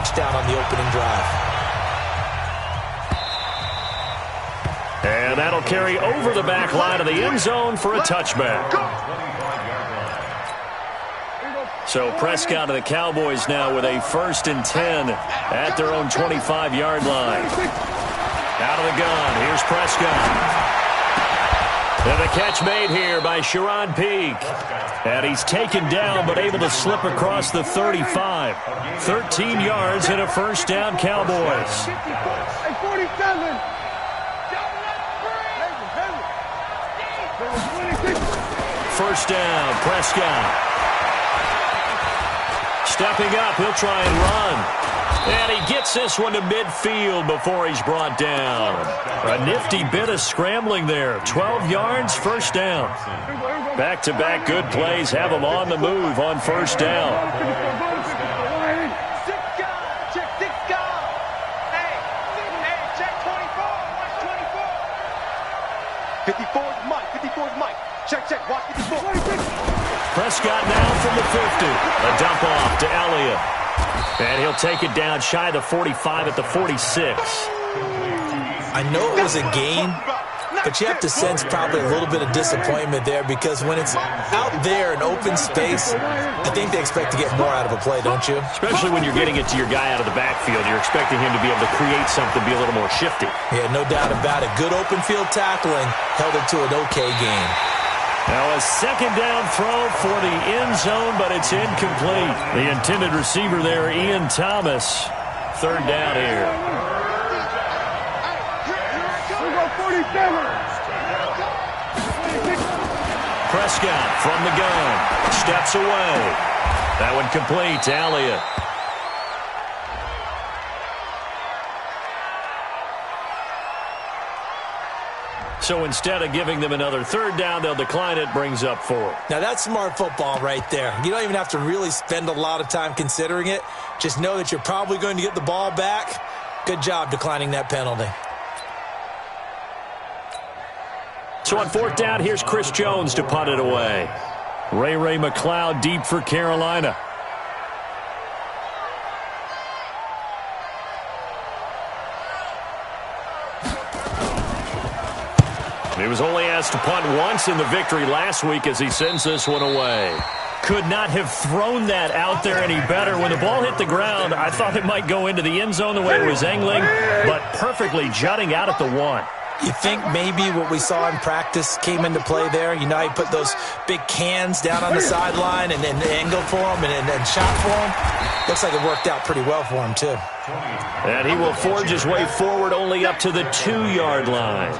touchdown on the opening drive. And that'll carry over the back line of the end zone for a touchback. So Prescott of the Cowboys now with a 1st and 10 at their own 25-yard line. Out of the gun, here's Prescott. And the catch made here by Sharon Peak. And he's taken down but able to slip across the 35. 13 yards and a 1st down, Cowboys. 47. First down, Prescott. Stepping up, he'll try and run. And he gets this one to midfield before he's brought down. A nifty bit of scrambling there. 12 yards, 1st down. Back-to-back good plays have him on the move on 1st down. 54's Mike. 54's Mike. Check. Watch 54. Prescott now from the 50. A dump off to Elliott. And he'll take it down shy of the 45 at the 46. I know it was a gain, but you have to sense probably a little bit of disappointment there because when it's out there in open space, I think they expect to get more out of a play, don't you? Especially when you're getting it to your guy out of the backfield. You're expecting him to be able to create something, be a little more shifty. Yeah, no doubt about it. Good open field tackling held it to an okay gain. Now a 2nd down throw for the end zone, but it's incomplete. The intended receiver there, Ian Thomas. 3rd down here. Prescott from the gun. Steps away. That one complete to Elliott. So instead of giving them another 3rd down, they'll decline it, brings up 4. Now that's smart football right there. You don't even have to really spend a lot of time considering it. Just know that you're probably going to get the ball back. Good job declining that penalty. So on 4th down, here's Chris Jones to punt it away. Ray McLeod deep for Carolina. He was only asked to punt once in the victory last week as he sends this one away. Could not have thrown that out there any better. When the ball hit the ground, I thought it might go into the end zone the way it was angling, but perfectly jutting out at the 1. You think maybe what we saw in practice came into play there? You know, he put those big cans down on the sideline and then angled for him and shot for him. Looks like it worked out pretty well for him, too. And he will forge his way forward only up to the 2-yard line.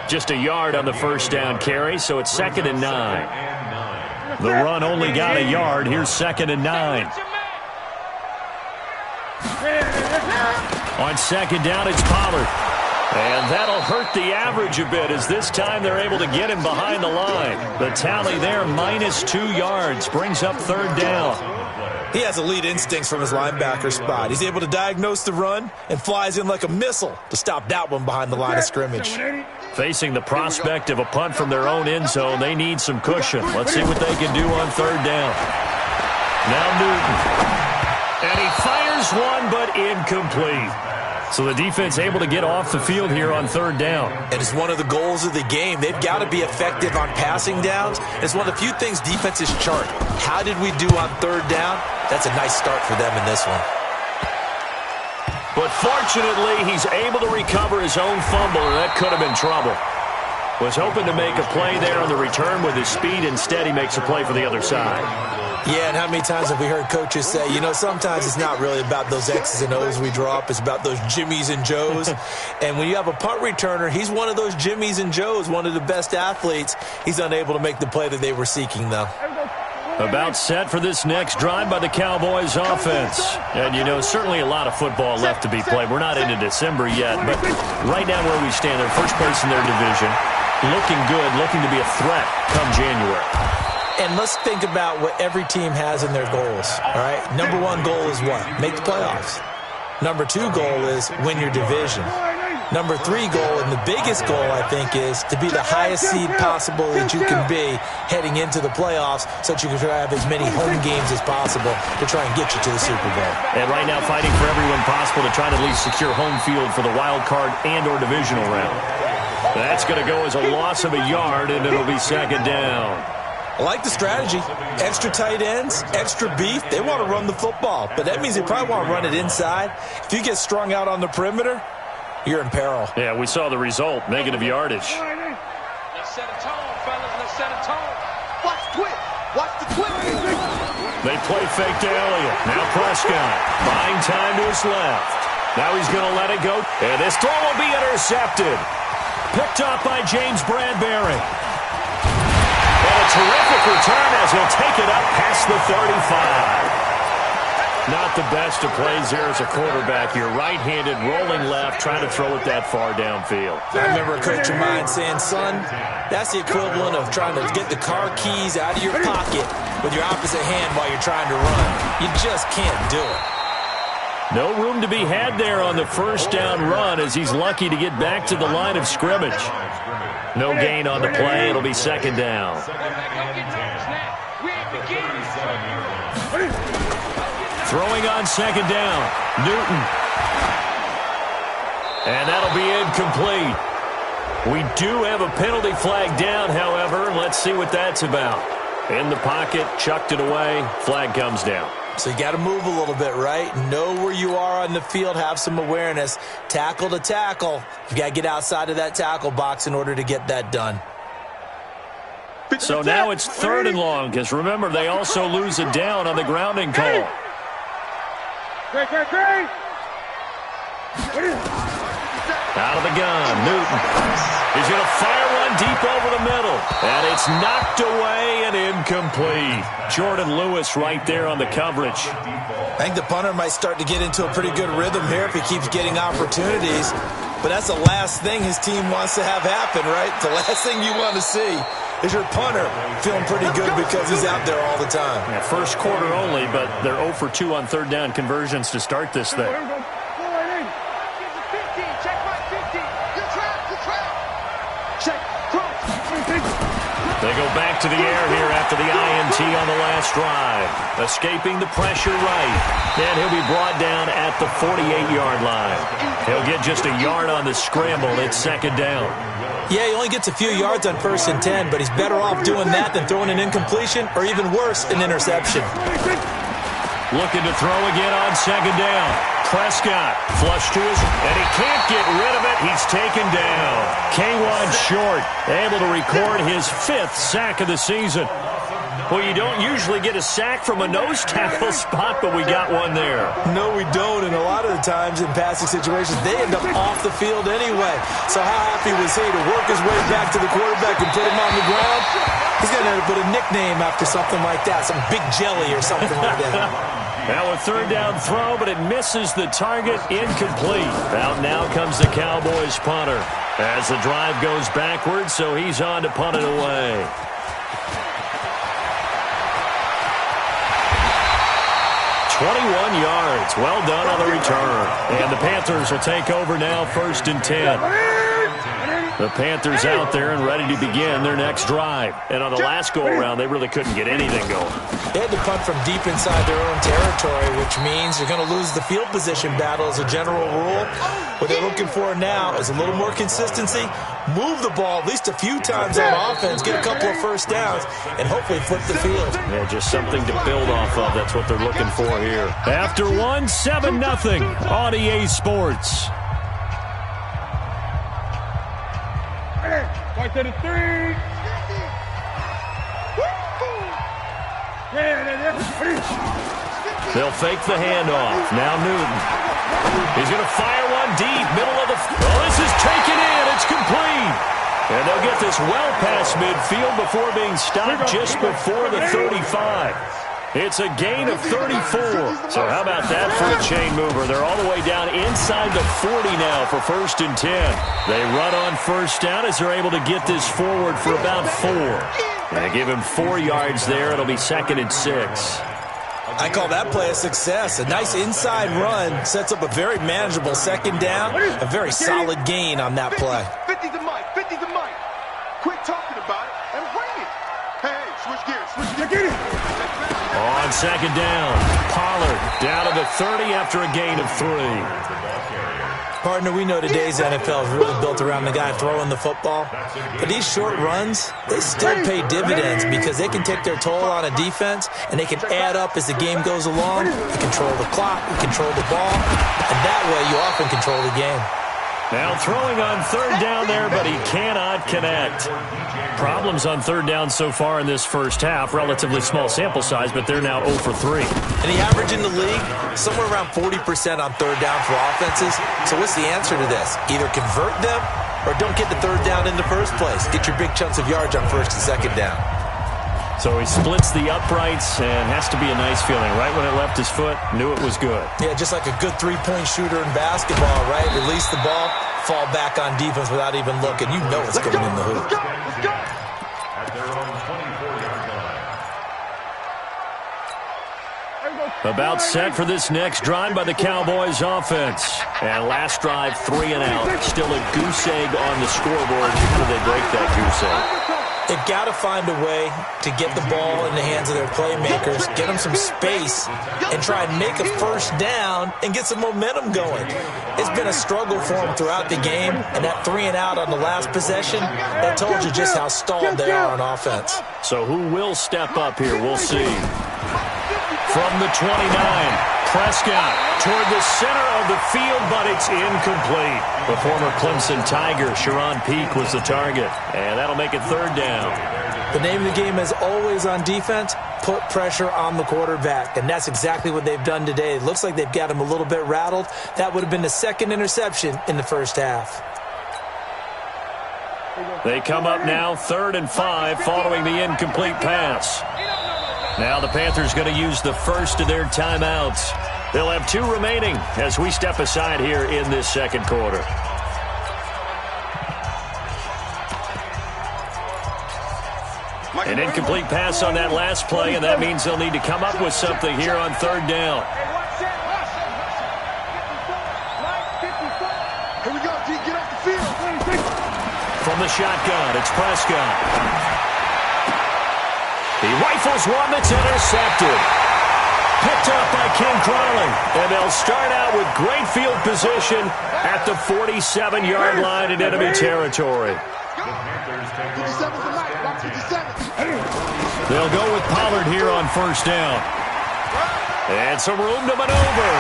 Just a yard on the 1st down carry, so it's 2nd and 9. The run only got a yard. Here's 2nd and 9. On 2nd down, it's Pollard. And that'll hurt the average a bit as this time they're able to get him behind the line. The tally there, minus 2 yards, brings up 3rd down. He has elite instincts from his linebacker spot. He's able to diagnose the run and flies in like a missile to stop that one behind the line of scrimmage. Facing the prospect of a punt from their own end zone, they need some cushion. Let's see what they can do on 3rd down. Now Newton. And he fires one, but incomplete. So the defense able to get off the field here on 3rd down. And it's one of the goals of the game. They've got to be effective on passing downs. It's one of the few things defenses chart. How did we do on 3rd down? That's a nice start for them in this one. But fortunately, he's able to recover his own fumble, and that could have been trouble. Was hoping to make a play there on the return with his speed. Instead, he makes a play for the other side. Yeah, and how many times have we heard coaches say, you know, sometimes it's not really about those X's and O's we draw up. It's about those Jimmies and Joes. And when you have a punt returner, he's one of those Jimmies and Joes, one of the best athletes. He's unable to make the play that they were seeking, though. About set for this next drive by the Cowboys offense. And, you know, certainly a lot of football left to be played. We're not into December yet, but right now where we stand, they're first place in their division. Looking good, looking to be a threat come January. And let's think about what every team has in their goals, all right? Number 1 goal is what? Make the playoffs. Number 2 goal is win your division. Number 3 goal, and the biggest goal, I think, is to be the highest seed possible that you can be heading into the playoffs so that you can have as many home games as possible to try and get you to the Super Bowl. And right now fighting for everyone possible to try to at least secure home field for the wild card and or divisional round. That's going to go as a loss of a yard, and it'll be second down. I like the strategy. Extra tight ends, extra beef. They want to run the football, but that means they probably want to run it inside. If you get strung out on the perimeter, you're in peril. Yeah, we saw the result, negative yardage. Let's set a tone, fellas. Let's set a tone. Watch the twist. Watch the twist. They play fake to Elliott. Now Prescott buying time to his left. Now he's going to let it go. And this throw will be intercepted. Picked up by James Bradbury. And a terrific return as he'll take it up past the 35. Not the best of plays here as a quarterback. You're right-handed, rolling left, trying to throw it that far downfield. I remember a coach of mine saying, son, that's the equivalent of trying to get the car keys out of your pocket with your opposite hand while you're trying to run. You just can't do it. No room to be had there on the first down run as he's lucky to get back to the line of scrimmage. No gain on the play. It'll be second down. Throwing on second down, Newton. And that'll be incomplete. We do have a penalty flag down, however. Let's see what that's about. In the pocket, chucked it away, flag comes down. So you got to move a little bit, right? Know where you are on the field, have some awareness. Tackle to tackle. You got to get outside of that tackle box in order to get that done. So now it's 3rd and long, because remember, they also lose it down on the grounding call. Out of the gun, Newton. He's going to fire one deep over the middle. And it's knocked away and incomplete. Jordan Lewis right there on the coverage. I think the punter might start to get into a pretty good rhythm here if he keeps getting opportunities. But that's the last thing his team wants to have happen, right? The last thing you want to see is your punter feeling pretty good because he's out there all the time. Yeah, first quarter only, but they're 0 for 2 on third down conversions to start this thing. They go back to the air here after the INT on the last drive. Escaping the pressure right. And he'll be brought down at the 48-yard line. He'll get just a yard on the scramble. It's second down. Yeah, he only gets a few yards on 1st and 10, but he's better off doing that than throwing an incompletion or even worse, an interception. Looking to throw again on second down. Prescott flush to his, and he can't get rid of it. He's taken down. K1 short, able to record his 5th sack of the season. Well, you don't usually get a sack from a nose tackle spot, but we got one there. No, we don't, and a lot of the times in passing situations, they end up off the field anyway. So how happy was he to work his way back to the quarterback and put him on the ground? He's going to end up with a nickname after something like that, some Big Jelly or something like that. Now a third down throw, but it misses the target, incomplete. Out now comes the Cowboys punter as the drive goes backwards, so he's on to punt it away. .21 yards. Well done on the return. And the Panthers will take over now, 1st and 10. The Panthers out there and ready to begin their next drive. And on the last go-around, they really couldn't get anything going. They had to punt from deep inside their own territory, which means you're going to lose the field position battle as a general rule. What they're looking for now is a little more consistency, move the ball at least a few times on offense, get a couple of first downs, and hopefully flip the field. Yeah, just something to build off of. That's what they're looking for here. After 7-0 on EA Sports. Right to the 3. They'll fake the handoff. Now Newton. He's going to fire one deep, middle of the... Oh, this is taken in. It's complete. And they'll get this well past midfield before being stopped just before the 35. It's a gain of 34. So how about that for a chain mover? They're all the way down inside the 40 now for 1st and 10. They run on first down as they're able to get this forward for about 4. And they give him 4 yards there. It'll be 2nd and 6. I call that play a success. A nice inside run sets up a very manageable second down, a very solid gain on that play. 50 to Mike, 50 to Mike. Quit talking about it and bring it. Hey, switch gears, switch gears. Get it. On second down, Pollard down to the 30 after a gain of 3. Partner, we know today's NFL is really built around the guy throwing the football. But these short runs, they still pay dividends because they can take their toll on a defense, and they can add up as the game goes along. You control the clock, you control the ball, and that way you often control the game. Now throwing on third down there, but he cannot connect. Problems on third down so far in this first half. Relatively small sample size, but they're now 0 for 3. And the average in the league, somewhere around 40% on third down for offenses. So what's the answer to this? Either convert them or don't get the third down in the first place. Get your big chunks of yards on first and second down. So he splits the uprights and has to be a nice feeling. Right when it left his foot, knew it was good. Yeah, just like a good three-point shooter in basketball, right? Release the ball, fall back on defense without even looking. You know it's going in the hoop. About set for this next drive by the Cowboys offense. And last drive, 3 and out. Still a goose egg on the scoreboard. How do they break that goose egg? They've got to find a way to get the ball in the hands of their playmakers, get them some space, and try and make a first down and get some momentum going. It's been a struggle for them throughout the game, and that 3 and out on the last possession, that told you just how stalled they are on offense. So who will step up here? We'll see. From the 29, Prescott toward the center of the field, but it's incomplete. The former Clemson Tiger, Sharon Peake, was the target, and that'll make it third down. The name of the game is always on defense, put pressure on the quarterback, and that's exactly what they've done today. It looks like they've got him a little bit rattled. That would have been the second interception in the first half. They come up now 3rd and 5 following the incomplete pass. Now the Panthers going to use the first of their timeouts. They'll have 2 remaining as we step aside here in this second quarter. An incomplete pass on that last play, and that means they'll need to come up with something here on third down. Here we go, G. Get off the field. From the shotgun, it's Prescott. He rifles one that's intercepted. Picked up by Ken Crawley. And they'll start out with great field position at the 47-yard line in enemy territory. They'll go with Pollard here on first down. And some room to maneuver.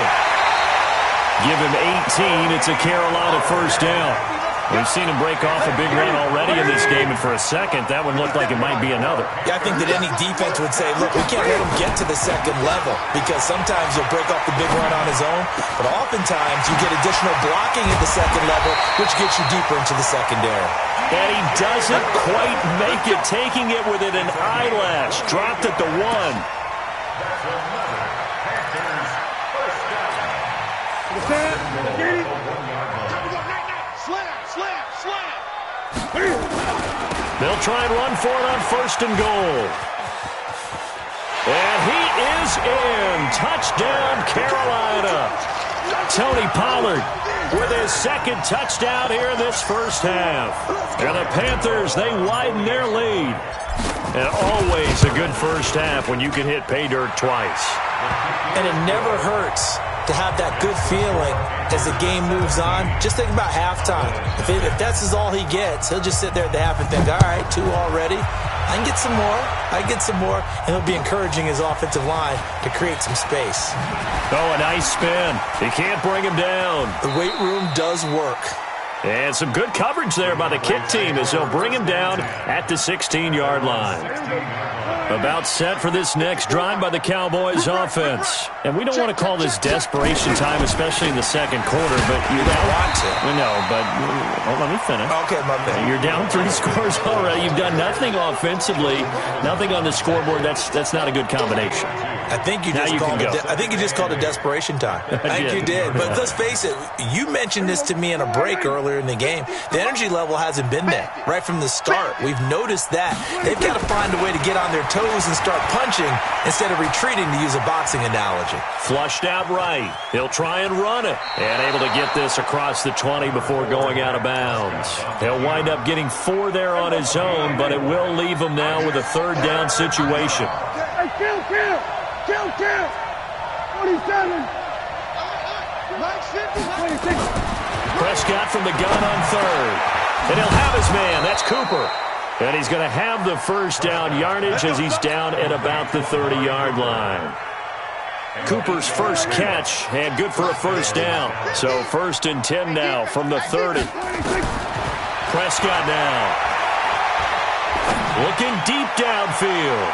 Give him 18. It's a Carolina first down. We've seen him break off a big run already in this game, and for a second, that one looked like it might be another. Yeah, I think that any defense would say, look, we can't let him get to the second level because sometimes he'll break off the big run on his own, but oftentimes you get additional blocking at the second level, which gets you deeper into the secondary. And he doesn't quite make it, taking it within an eyelash. Dropped at the 1. They'll try and run for it on first and goal. And he is in. Touchdown, Carolina. Tony Pollard with his second touchdown here in this first half. And the Panthers, they widen their lead. And always a good first half when you can hit pay dirt twice. And it never hurts to have that good feeling as the game moves on. Just think about halftime. If that's all he gets, he'll just sit there at the half and think, all right, 2 already. I can get some more. I can get some more. And he'll be encouraging his offensive line to create some space. Oh, a nice spin. He can't bring him down. The weight room does work. And some good coverage there by the kick team as they'll bring him down at the 16-yard line. About set for this next drive by the Cowboys offense. And we don't want to call this desperation time, especially in the second quarter, but you don't want to. No, but let me finish. Okay, my bad. You're down 3 scores already. You've done nothing offensively, nothing on the scoreboard. That's not a good combination. I think you just called it desperation time. I think you did. But let's face it, you mentioned this to me in a break earlier earlier in the game. The energy level hasn't been there right from the start. We've noticed that. They've got to find a way to get on their toes and start punching instead of retreating, to use a boxing analogy. Flushed out right. He'll try and run it. And able to get this across the 20 before going out of bounds. He'll wind up getting 4 there on his own, but it will leave him now with a third down situation. Hey, kill. 27. Prescott from the gun on third. And he'll have his man. That's Cooper. And he's going to have the first down yardage as he's down at about the 30-yard line. Cooper's first catch, and good for a first down. So 1st and 10 now from the 30. Prescott now. Looking deep downfield.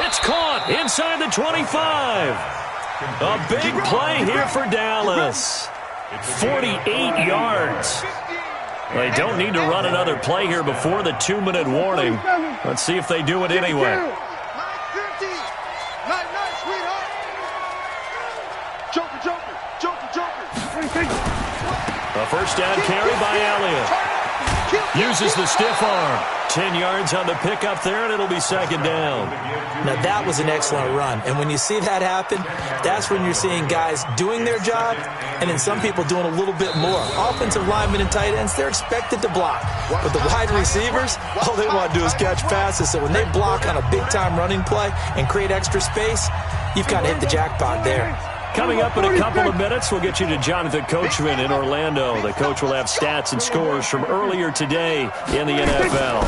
It's caught inside the 25. A big play here for Dallas. 48 yards. They don't need to run another play here before the 2-minute warning. Let's see if they do it anyway. A first down carry by Elliott. Uses the stiff arm. 10 yards on the pickup there, and it'll be 2nd down. Now, that was an excellent run. And when you see that happen, that's when you're seeing guys doing their job and then some people doing a little bit more. Offensive linemen and tight ends, they're expected to block. But the wide receivers, all they want to do is catch passes. So when they block on a big-time running play and create extra space, you've got to hit the jackpot there. Coming up in a couple of minutes, we'll get you to Jonathan Coachman in Orlando. The coach will have stats and scores from earlier today in the NFL.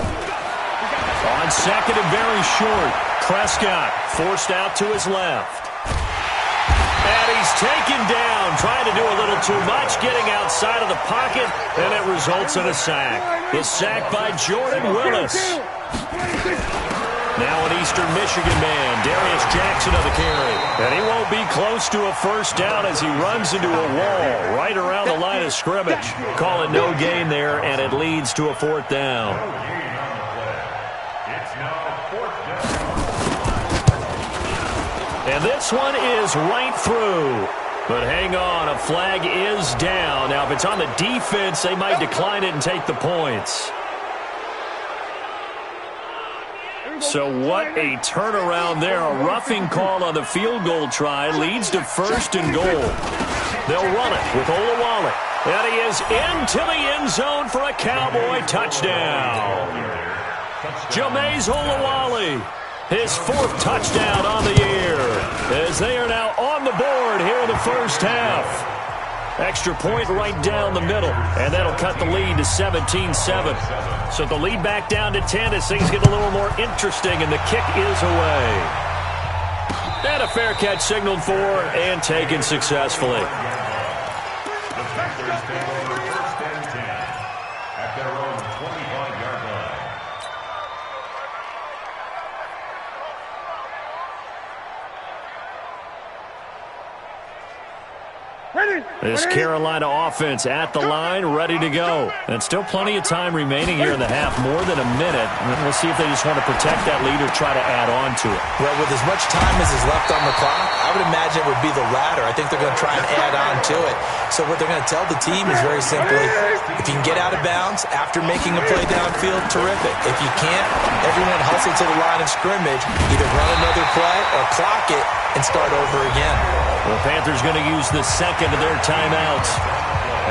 On 2nd and very short, Prescott forced out to his left. And he's taken down, trying to do a little too much, getting outside of the pocket, and it results in a sack. The sack by Jordan Willis. Now an Eastern Michigan man, Darius Jackson on the carry. And he won't be close to a first down as he runs into a wall right around the line of scrimmage. Call it no gain there, and it leads to a 4th down. And this one is right through. But hang on, a flag is down. Now, if it's on the defense, they might decline it and take the points. So what a turnaround there. A roughing call on the field goal try leads to 1st and goal. They'll run it with Olawale. And he is into the end zone for a Cowboy touchdown. Jameis Olawale, his 4th touchdown on the year, as they are now on the board here in the first half. Extra point right down the middle, and that'll cut the lead to 17-7. So the lead back down to 10 as things get a little more interesting, and the kick is away. And a fair catch signaled for and taken successfully. The Packers take over 1st and 10 at their own 25-yard line. This Carolina offense at the line, ready to go. And still plenty of time remaining here in the half, more than a minute. We'll see if they just want to protect that lead or try to add on to it. Well, with as much time as is left on the clock, I would imagine it would be the latter. I think they're going to try and add on to it. So what they're going to tell the team is very simply, if you can get out of bounds after making a play downfield, terrific. If you can't, everyone hustle to the line of scrimmage, either run another play or clock it and start over again. The Panthers going to use the 2nd of their timeouts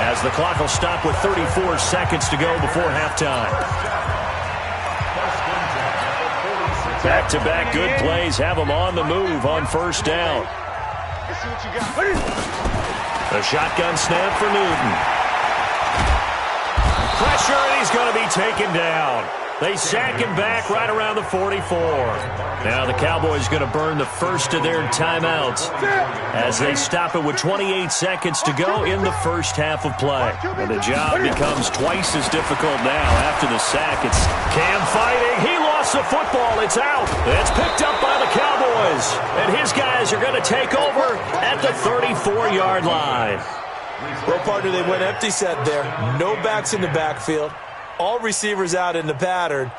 as the clock will stop with 34 seconds to go before halftime. Back-to-back good plays have them on the move on 1st down. A shotgun snap for Newton. Pressure, and he's going to be taken down. They sack him back right around the 44. Now the Cowboys going to burn the first of their timeouts as they stop it with 28 seconds to go in the first half of play. And the job becomes twice as difficult now after the sack. It's Cam fighting. He lost the football. It's out. It's picked up by the Cowboys. And his guys are going to take over at the 34-yard line. Well, partner, they went empty set there. No backs in the backfield. All receivers out in the pattern.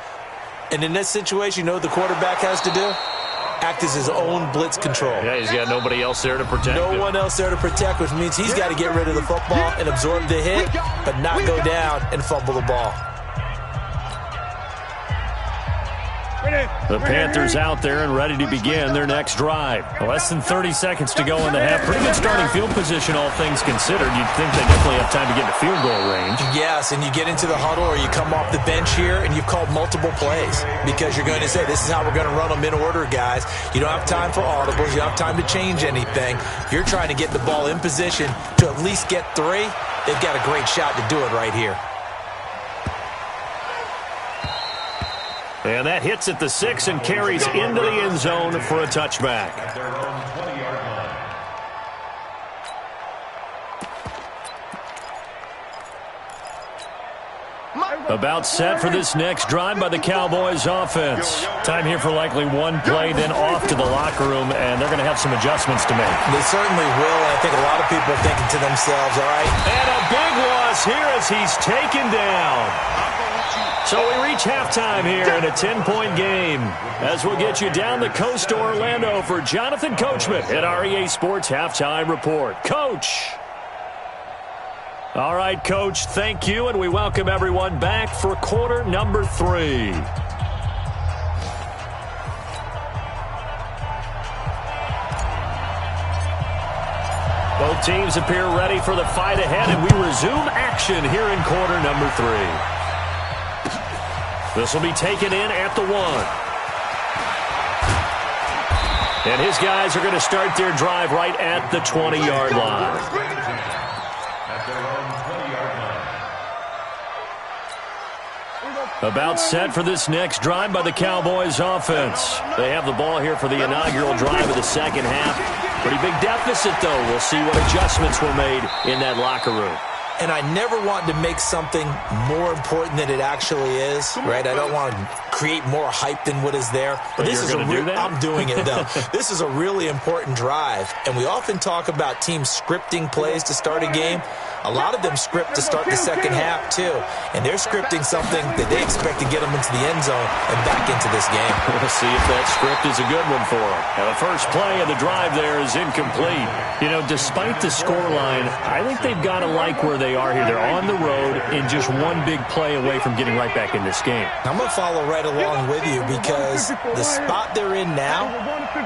And in this situation, you know what the quarterback has to do? act as his own blitz control. Yeah, he's got nobody else there to protect him. No one else there to protect, which means he's got to get rid of the football and absorb the hit, but not go down and fumble the ball. The Panthers out there and ready to begin their next drive. Less than 30 seconds to go in the half. Pretty good starting field position, all things considered. You'd think they definitely have time to get to field goal range. Yes, and you get into the huddle or you come off the bench here and you've called multiple plays because you're going to say, this is how we're going to run them in order, guys. You don't have time for audibles. You don't have time to change anything. You're trying to get the ball in position to at least get 3. They've got a great shot to do it right here. And that hits at the 6 and carries into the end zone for a touchback. At their own 20-yard line. About set for this next drive by the Cowboys offense. Time here for likely one play, then off to the locker room, and they're going to have some adjustments to make. They certainly will, and I think a lot of people are thinking to themselves, all right. And a big loss here as he's taken down. So we reach halftime here in a 10-point game as we'll get you down the coast to Orlando for Jonathan Coachman at our EA Sports Halftime Report. Coach. All right, Coach, thank you, and we welcome everyone back for quarter number 3. Both teams appear ready for the fight ahead, and we resume action here in quarter number 3. This will be taken in at the 1. And his guys are going to start their drive right at the 20-yard line. At their own 20-yard line. About set for this next drive by the Cowboys offense. They have the ball here for the inaugural drive of the second half. Pretty big deficit, though. We'll see what adjustments were made in that locker room. And I never want to make something more important than it actually is, right? I don't want to create more hype than what is there. But this is I'm doing it, though. This is a really important drive. And we often talk about teams scripting plays to start a game. A lot of them script to start the second half, too. And they're scripting something that they expect to get them into the end zone and back into this game. We'll see if that script is a good one for them. Now, the first play of the drive there is incomplete. You know, despite the scoreline, I think they've got to like where they are here. They're on the road and just one big play away from getting right back in this game. I'm going to follow right along with you because the spot they're in now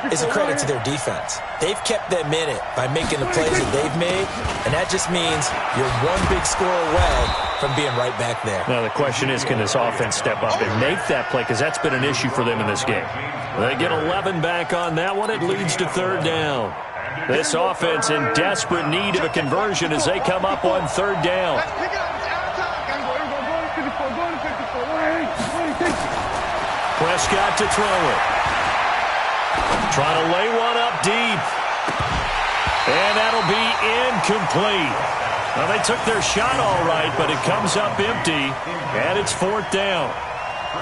is a credit to their defense. They've kept them in it by making the plays that they've made, and that just means you're one big score away from being right back there. Now, the question is, can this offense step up and make that play? Because that's been an issue for them in this game. They get 11 back on that one. It leads to third down. This offense in desperate need of a conversion as they come up on third down. Prescott to throw it. Trying to lay one up deep. And that'll be incomplete. Well, they took their shot all right, but it comes up empty, and it's fourth down.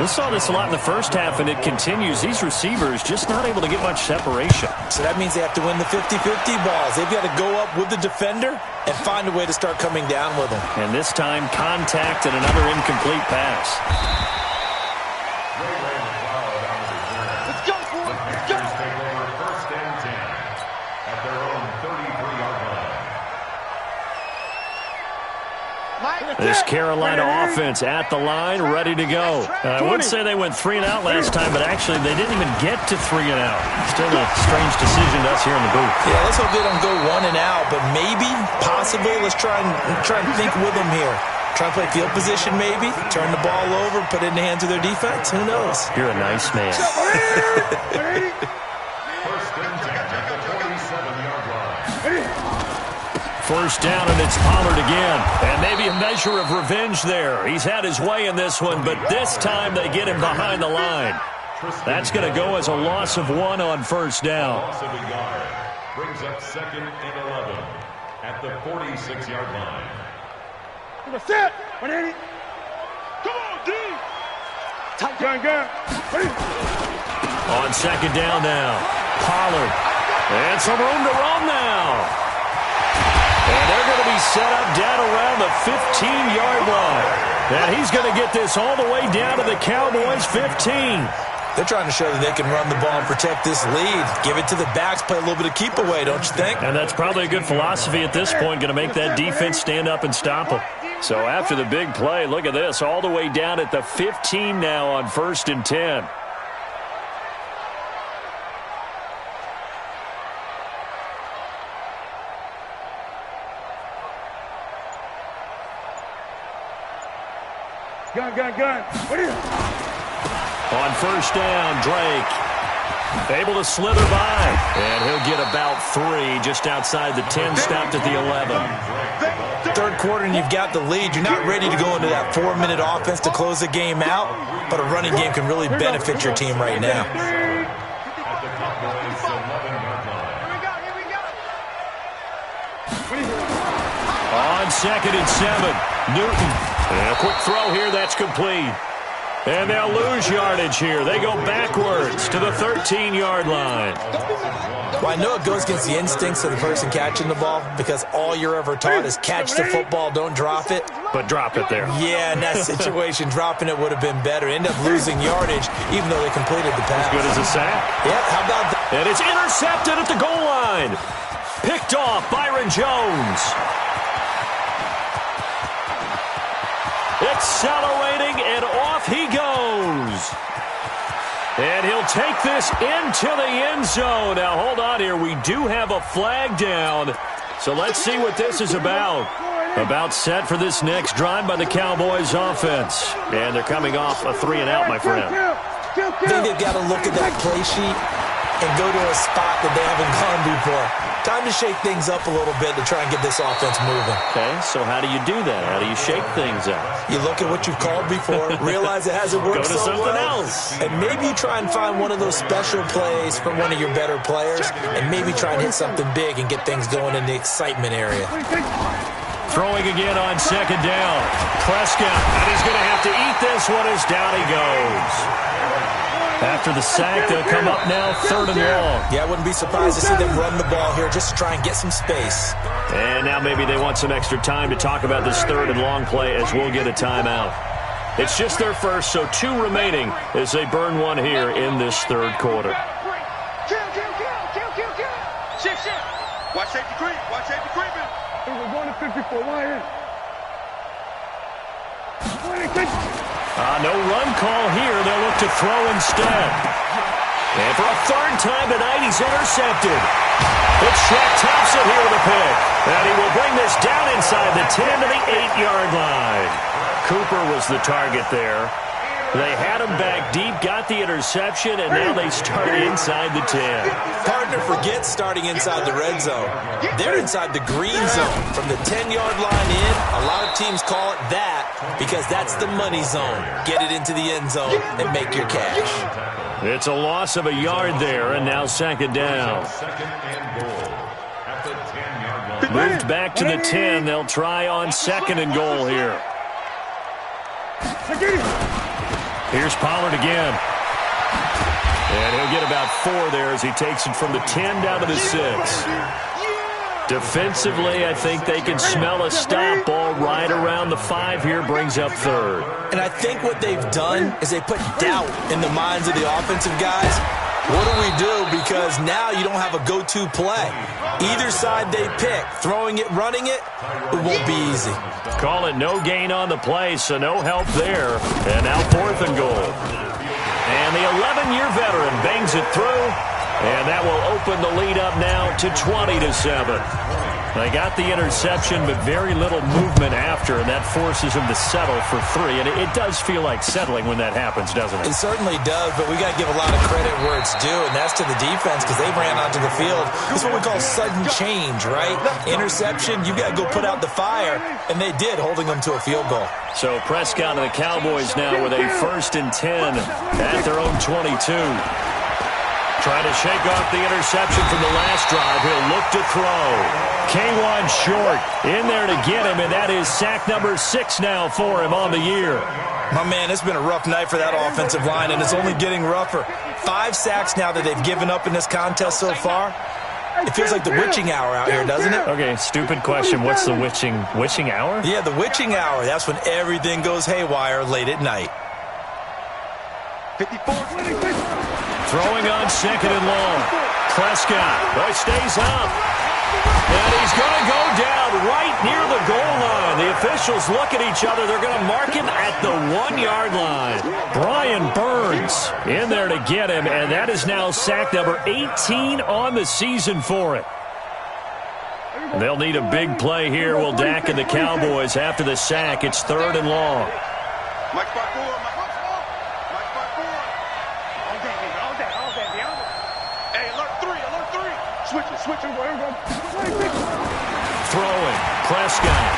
We saw this a lot in the first half, and it continues. These receivers just not able to get much separation. So that means they have to win the 50-50 balls. They've got to go up with the defender and find a way to start coming down with them. And this time, contact and another incomplete pass. Let's go, boy. Let's go. Take over first and 10 at their own 33-yard line. This Carolina offense at the line, ready to go. I would say they went 3 and out last time, but actually they didn't even get to 3 and out. Still a strange decision to us here in the booth. Yeah, let's hope they don't go 1 and out, but maybe, possibly, let's try and think with them here. Try and play field position maybe, turn the ball over, put it in the hands of their defense. Who knows? You're a nice man. First and 10 at the 47-yard line. First down, and it's Pollard again. And maybe a measure of revenge there. He's had his way in this one, but this time they get him behind the line. That's going to go as a loss of 1 on first down. Loss of a yard brings up second and 11 at the 46-yard line. Set. Come on, D. Tight gun. On second down now, Pollard. And some room to roam now. And they're going to be set up down around the 15-yard line. And he's going to get this all the way down to the Cowboys' 15. They're trying to show that they can run the ball and protect this lead. Give it to the backs, play a little bit of keep away, don't you think? And that's probably a good philosophy at this point, going to make that defense stand up and stop them. So after the big play, look at this, all the way down at the 15 now on 1st and 10. Gun. What is it? On 1st down, Drake able to slither by, and he'll get about 3 just outside the 10, stopped at the 11. Third quarter and you've got the lead. You're not ready to go into that 4-minute offense to close the game out, but a running game can really benefit your team right now. On 2nd and 7, Newton. And a quick throw here, that's complete. And they'll lose yardage here. They go backwards to the 13-yard line. Well, I know it goes against the instincts of the person catching the ball because all you're ever taught is catch the football, don't drop it. But drop it there. Yeah, in that situation, dropping it would have been better. End up losing yardage even though they completed the pass. As good as a sack. Yeah, how about that? And it's intercepted at the goal line. Picked off Byron Jones. Accelerating, and off he goes. And he'll take this into the end zone. Now, hold on here. We do have a flag down. So let's see what this is about. About set for this next drive by the Cowboys offense. And they're coming off a 3-and-out, my friend. I think they've got to look at that play sheet and go to a spot that they haven't gone before. Time to shake things up a little bit to try and get this offense moving. Okay, so how do you do that? How do you shake things up? You look at what you've called before, realize it hasn't worked so well. Go to something else. And maybe you try and find one of those special plays from one of your better players, and maybe try and hit something big and get things going in the excitement area. Throwing again on 2nd down. Prescott, and he's going to have to eat this one as down he goes. After the sack, they'll come up now 3rd and long. Yeah, I wouldn't be surprised to see them run the ball here just to try and get some space. And now maybe they want some extra time to talk about this 3rd and long play as we'll get a timeout. It's just their first, so 2 remaining as they burn one here in this 3rd quarter. Kill. Shift. Watch safety creep. We're going to 54. Why is? No run call here. They'll look to throw instead. And for a 3rd time tonight, he's intercepted. It's Shaq Thompson here with a pick. And he will bring this down inside the 10 to the 8-yard line. Cooper was the target there. They had him back deep, got the interception, and now they start inside the 10. Partner forgets starting inside the red zone. They're inside the green zone. From the 10-yard line in, a lot of teams call it that because that's the money zone. Get it into the end zone and make your cash. It's a loss of a yard there, and now 2nd down. Moved back to the 10. They'll try on 2nd and goal here. Here's Pollard again. And he'll get about 4 there as he takes it from the 10 down to the 6. Defensively, I think they can smell a stop ball right around the 5 here, brings up 3rd. And I think what they've done is they put doubt in the minds of the offensive guys. What do we do? Because now you don't have a go-to play. Either side they pick, throwing it, running it, it won't be easy. Call it no gain on the play, so no help there. And now 4th and goal. And the 11-year veteran bangs it through, and that will open the lead up now to 20-7. They got the interception, but very little movement after, and that forces them to settle for 3. And it does feel like settling when that happens, doesn't it? It certainly does, but we got to give a lot of credit where it's due, and that's to the defense because they ran onto the field. This is what we call sudden change, right? Interception, you got to go put out the fire, and they did, holding them to a field goal. So Prescott and the Cowboys now with a 1st and 10 at their own 22. Trying to shake off the interception from the last drive. He'll look to throw. K1 short in there to get him, and that is sack number 6 now for him on the year. My man, it's been a rough night for that offensive line, and it's only getting rougher. 5 sacks now that they've given up in this contest so far. It feels like the witching hour out here, doesn't it? Okay, stupid question. What's the witching hour? Yeah, the witching hour. That's when everything goes haywire late at night. 54. Throwing on second and long. Prescott stays up. And he's going to go down right near the goal line. The officials look at each other. They're going to mark him at the 1-yard line. Brian Burns in there to get him, and that is now sack number 18 on the season for it. They'll need a big play here. Will Dak and the Cowboys after the sack. It's 3rd and long. Mike 5-4. Hey, alert 3. Switch it. Throwing. Prescott.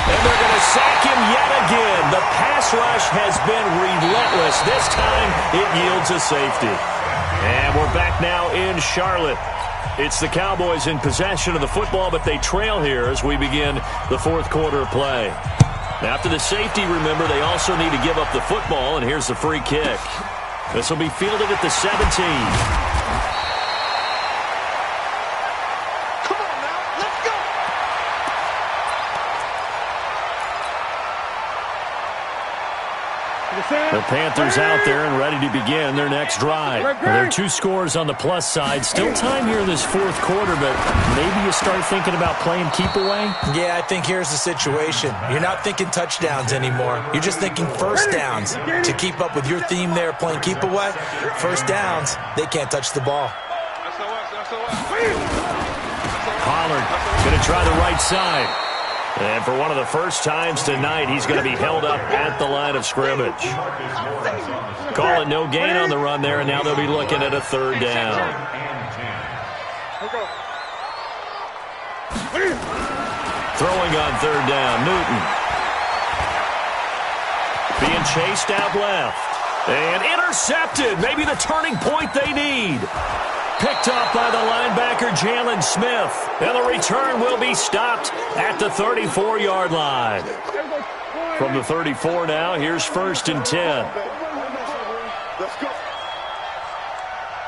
And they're going to sack him yet again. The pass rush has been relentless. This time it yields a safety. And we're back now in Charlotte. It's the Cowboys in possession of the football, but they trail here as we begin the 4th quarter play. After the safety, remember, they also need to give up the football, and here's the free kick. This will be fielded at the 17. The Panthers out there and ready to begin their next drive. There are 2 scores on the plus side. Still time here in this 4th quarter, but maybe you start thinking about playing keep away? Yeah, I think here's the situation. You're not thinking touchdowns anymore. You're just thinking first downs. To keep up with your theme there, playing keep away, first downs, they can't touch the ball. Pollard going to try the right side. And for one of the first times tonight, he's going to be held up at the line of scrimmage. Call it no gain on the run there, and now they'll be looking at a 3rd down. Throwing on 3rd down, Newton. Being chased out left. And intercepted, maybe the turning point they need. Picked up by the linebacker, Jalen Smith. And the return will be stopped at the 34-yard line. From the 34 now, here's 1st and 10. Let's go.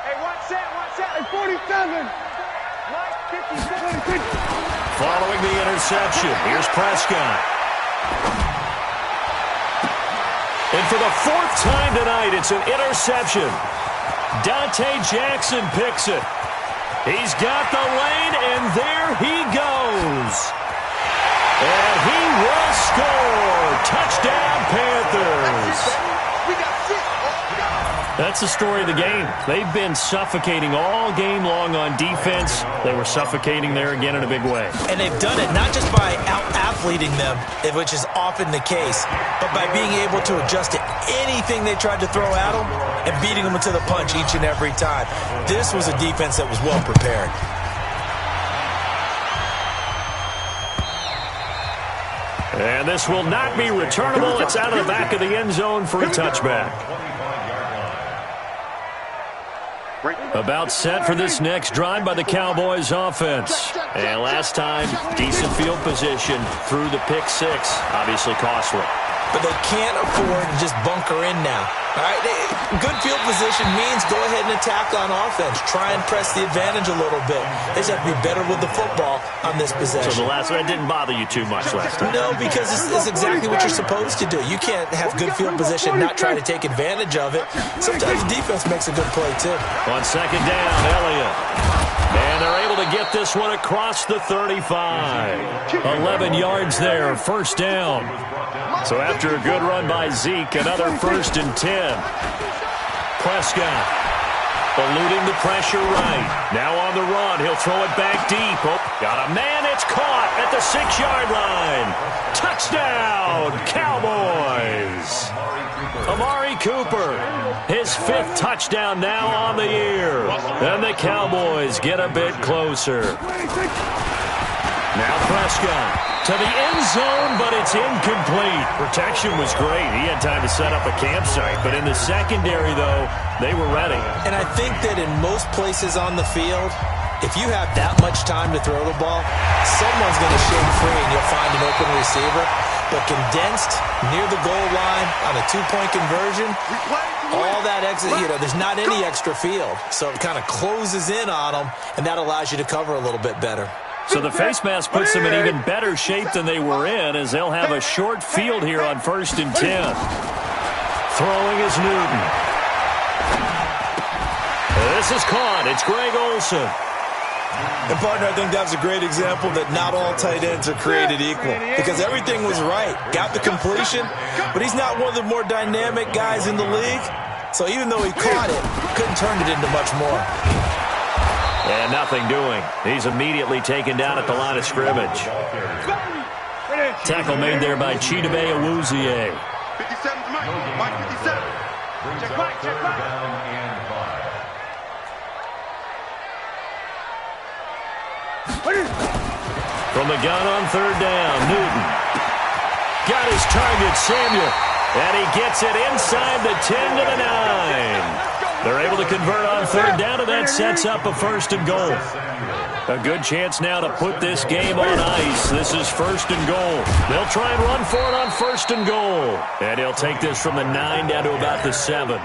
Hey, one set. 47. Following the interception, here's Prescott. And for the 4th time tonight, it's an interception. Dante Jackson picks it. He's got the lane, and there he goes. And he will score. Touchdown, Panthers. That's the story of the game. They've been suffocating all game long on defense. They were suffocating there again in a big way. And they've done it not just by out-athleting them, which is often the case, but by being able to adjust to anything they tried to throw at them and beating them to the punch each and every time. This was a defense that was well prepared. And this will not be returnable. It's out of the back of the end zone for a touchback. About set for this next drive by the Cowboys offense. And last time, decent field position through the pick 6. Obviously costly. But they can't afford to just bunker in now. All right, good field position means go ahead and attack on offense. Try and press the advantage a little bit. They just have to be better with the football on this possession. So the last one didn't bother you too much last time? No, because it's exactly what you're supposed to do. You can't have good field position, not try to take advantage of it. Sometimes the defense makes a good play, too. On 2nd down, Elliott. And they're able to get this one across the 35. 11 yards there, 1st down. So after a good run by Zeke, another 1st and 10. Prescott eluding the pressure right. Now on the run, he'll throw it back deep. Oh, got a man, it's caught at the 6-yard line. Touchdown, Cowboys. Amari Cooper, his 5th touchdown now on the year. And the Cowboys get a bit closer. Now Prescott to the end zone, but it's incomplete. Protection was great. He had time to set up a campsite. But in the secondary, though, they were ready. And I think that in most places on the field, if you have that much time to throw the ball, someone's going to shake free and you'll find an open receiver. But condensed near the goal line on a 2-point conversion, all that exit, there's not any extra field. So it kind of closes in on them, and that allows you to cover a little bit better. So the face mask puts them in even better shape than they were in, as they'll have a short field here on 1st and 10. Throwing is Newton. This is caught. It's Greg Olsen. And, partner, I think that was a great example that not all tight ends are created equal because everything was right. Got the completion, but he's not one of the more dynamic guys in the league. So even though he caught it, couldn't turn it into much more. And nothing doing. He's immediately taken down at the line of scrimmage. Tackle made there by Chidobe Awuzie. 57's Mike 57. Check back, check back. Down and 5. From the gun on third down, Newton. Got his target, Samuel. And he gets it inside the 10 to the 9. They're able to convert on third down, and that sets up a 1st and goal. A good chance now to put this game on ice. This is 1st and goal. They'll try and run for it on 1st and goal. And he'll take this from the 9 down to about the 7.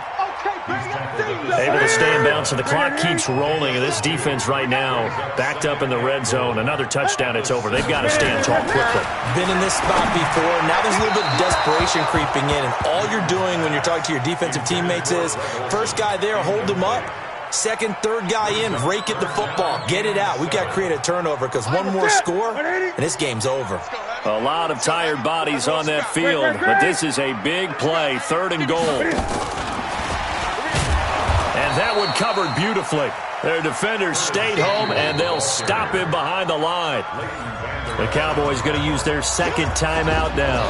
Able to stay in bounds, so the clock keeps rolling. And this defense right now backed up in the red zone. Another touchdown, it's over. They've got to stand tall quickly. Been in this spot before. Now there's a little bit of desperation creeping in. And all you're doing when you're talking to your defensive teammates is, first guy there, hold him up. Second, third guy in, rake at the football. Get it out. We've got to create a turnover because one more score, and this game's over. A lot of tired bodies on that field, but this is a big play, 3rd and goal. And that one covered beautifully. Their defenders stayed home, and they'll stop him behind the line. The Cowboys going to use their 2nd timeout now.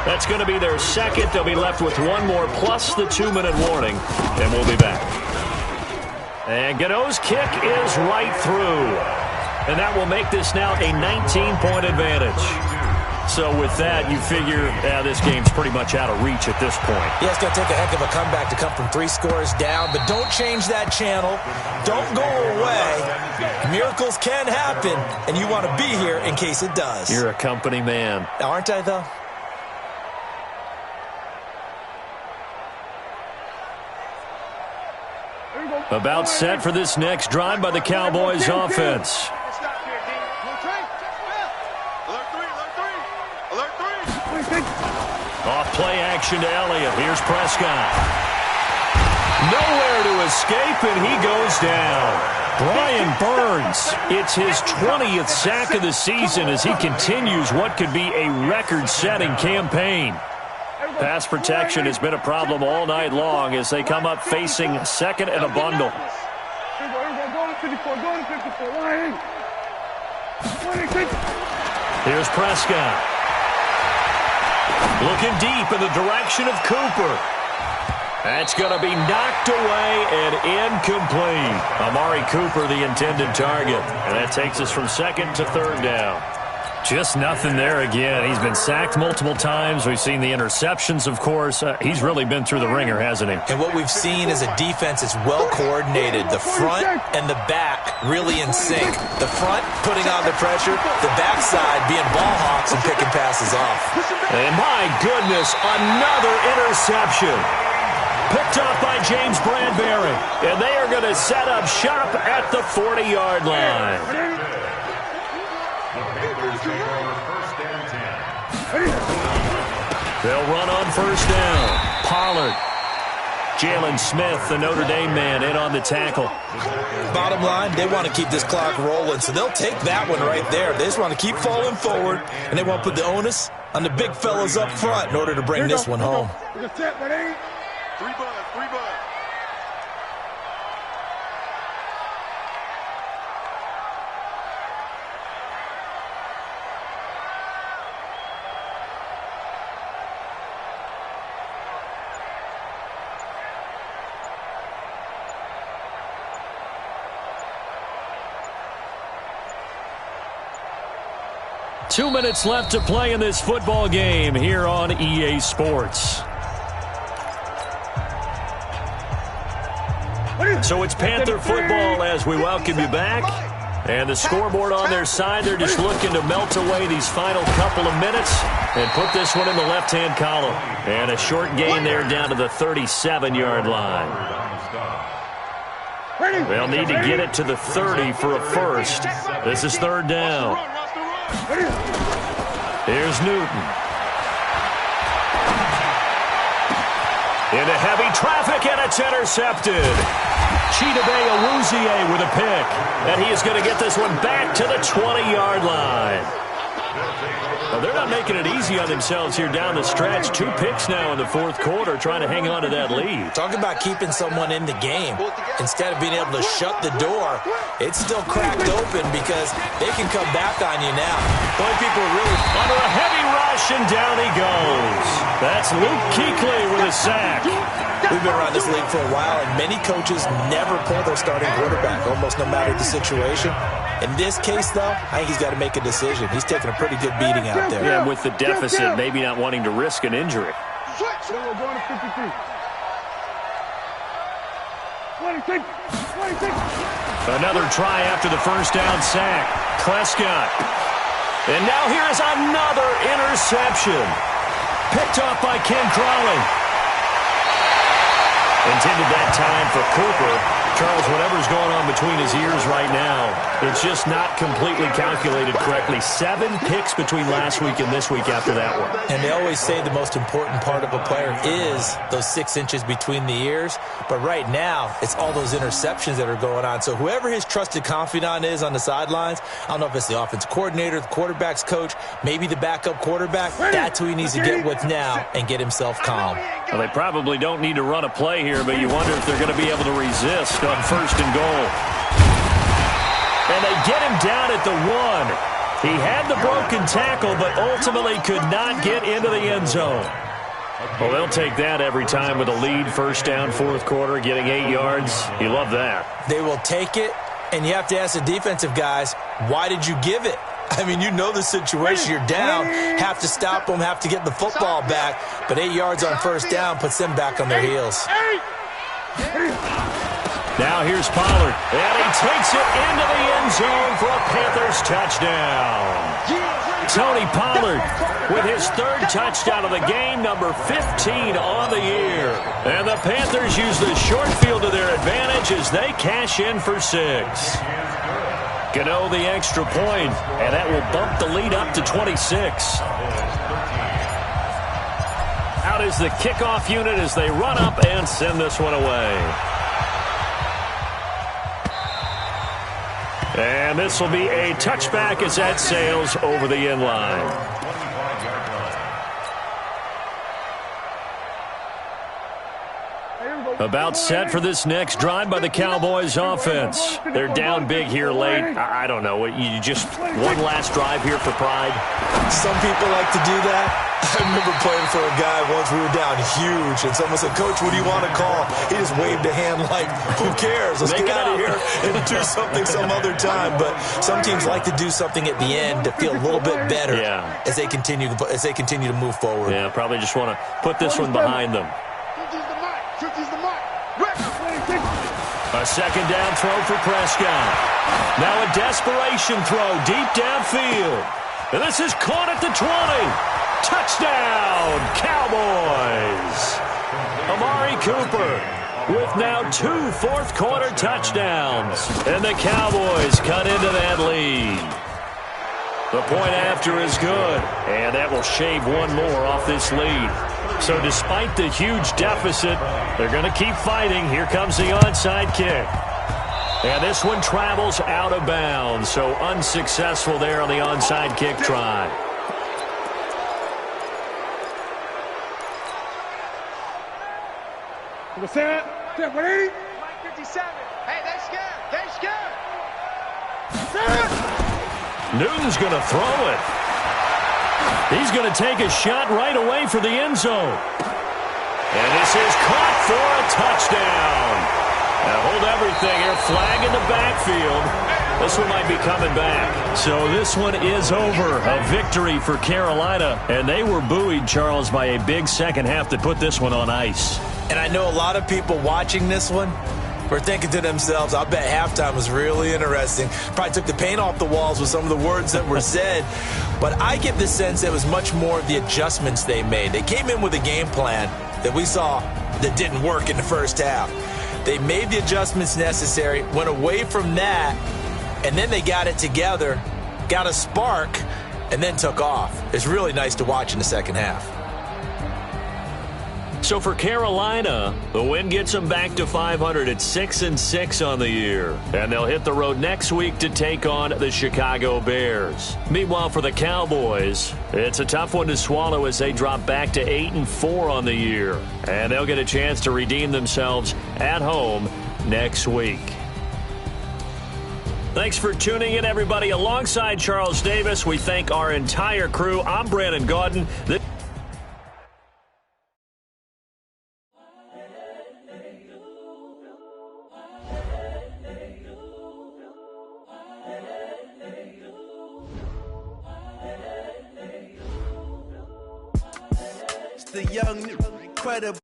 That's going to be their 2nd. They'll be left with one more plus the 2-minute warning, and we'll be back. And Gano's kick is right through. And that will make this now a 19-point advantage. So with that, you figure this game's pretty much out of reach at this point. Yeah, it's going to take a heck of a comeback to come from 3 scores down, but don't change that channel. Don't go away. Miracles can happen, and you want to be here in case it does. You're a company man. Aren't I, though? About set for this next drive by the Cowboys offense. Off play action to Elliott. Here's Prescott. Nowhere to escape, and he goes down. Brian Burns, it's his 20th sack of the season as he continues what could be a record-setting campaign. Pass protection has been a problem all night long as they come up facing 2nd and a bundle. Here's Prescott. Looking deep in the direction of Cooper. That's going to be knocked away and incomplete. Amari Cooper, the intended target. And that takes us from 2nd to 3rd down. Just nothing there again. He's been sacked multiple times. We've seen the interceptions, of course. He's really been through the ringer, hasn't he? And what we've seen is a defense that's well coordinated. The front and the back really in sync. The front putting on the pressure, the backside being ball hawks and picking passes off. And my goodness, another interception. Picked off by James Bradbury. And they are going to set up shop at the 40-yard line. They'll run on 1st down. Pollard. Jalen Smith, the Notre Dame man, in on the tackle. Bottom line, they want to keep this clock rolling, so they'll take that one right there. They just want to keep falling forward, and they want to put the onus on the big fellas up front in order to bring this one home. 3 buds. 3 buds. 2 minutes left to play in this football game here on EA Sports. So it's Panther football as we welcome you back. And the scoreboard on their side, they're just looking to melt away these final couple of minutes and put this one in the left-hand column. And a short gain there down to the 37-yard line. They'll need to get it to the 30 for a first. This is 3rd down. Here's Newton. Into heavy traffic, and it's intercepted. Chidobe with a pick. And he is going to get this one back to the 20-yard line. Well, they're not making it easy on themselves here down the stretch. 2 picks now in the fourth quarter trying to hang on to that lead. Talk about keeping someone in the game. Instead of being able to shut the door, it's still cracked open because they can come back on you now. The only people are really under a heavy rush, and down he goes. That's Luke Kuechly with a sack. We've been around this league for a while, and many coaches never pull their starting quarterback, almost no matter the situation. In this case, though, I think he's got to make a decision. He's taking a pretty good beating out there. Yeah, with the deficit, maybe not wanting to risk an injury. Switch. We're going to 53. 26. 26. Another try after the first down sack. Prescott. And now here is another interception. Picked off by Ken Crawley. Intended that time for Cooper. Charles, whatever's going on between his ears right now, it's just not completely calculated correctly. 7 picks between last week and this week after that one. And they always say the most important part of a player is those 6 inches between the ears. But right now, it's all those interceptions that are going on. So whoever his trusted confidant is on the sidelines, I don't know if it's the offensive coordinator, the quarterback's coach, maybe the backup quarterback, that's who he needs to get with now and get himself calm. Well, they probably don't need to run a play here, but you wonder if they're going to be able to resist on first and goal. And they get him down at the 1. He had the broken tackle, but ultimately could not get into the end zone. Well, they'll take that every time with a lead, first down, fourth quarter, getting 8 yards. You love that. They will take it, and you have to ask the defensive guys, why did you give it? I mean, you know the situation. You're down, have to stop them, have to get the football back, but 8 yards on first down puts them back on their heels. Now here's Pollard, and he takes it into the end zone for a Panthers touchdown. Tony Pollard with his 3rd touchdown of the game, number 15 on the year. And the Panthers use the short field to their advantage as they cash in for 6. Gano the extra point, and that will bump the lead up to 26. Out is the kickoff unit as they run up and send this one away. And this will be a touchback as that sails over the end line. About set for this next drive by the Cowboys offense. They're down big here late. I don't know. You just one last drive here for pride? Some people like to do that. I remember playing for a guy once. We were down huge, and someone said, Coach, what do you want to call? He just waved a hand like, who cares? Let's get out of here and do something some other time. But some teams like to do something at the end to feel a little bit better as they continue to move forward. Yeah, probably just want to put this one behind them. A second down throw for Prescott. Now a desperation throw deep downfield. And this is caught at the 20. Touchdown, Cowboys. Amari Cooper with now 2 fourth-quarter touchdowns. And the Cowboys cut into that lead. The point after is good, and that will shave one more off this lead. So despite the huge deficit, they're going to keep fighting. Here comes the onside kick. And this one travels out of bounds, so unsuccessful there on the onside kick try. Set 180. 57. Hey, they scared. Newton's going to throw it. He's going to take a shot right away for the end zone. And this is caught for a touchdown. Now hold everything here. Flag in the backfield. This one might be coming back. So this one is over. A victory for Carolina. And they were buoyed, Charles, by a big second half to put this one on ice. And I know a lot of people watching this one were thinking to themselves, I bet halftime was really interesting. Probably took the paint off the walls with some of the words that were said. But I get the sense it was much more of the adjustments they made. They came in with a game plan that we saw that didn't work in the first half. They made the adjustments necessary, went away from that, and then they got it together, got a spark, and then took off. It's really nice to watch in the second half. So for Carolina, the win gets them back to 500 at 6-6 on the year. And they'll hit the road next week to take on the Chicago Bears. Meanwhile, for the Cowboys, it's a tough one to swallow as they drop back to 8-4 on the year. And they'll get a chance to redeem themselves at home next week. Thanks for tuning in, everybody. Alongside Charles Davis, we thank our entire crew. I'm Brandon Gaudin. The young, incredible.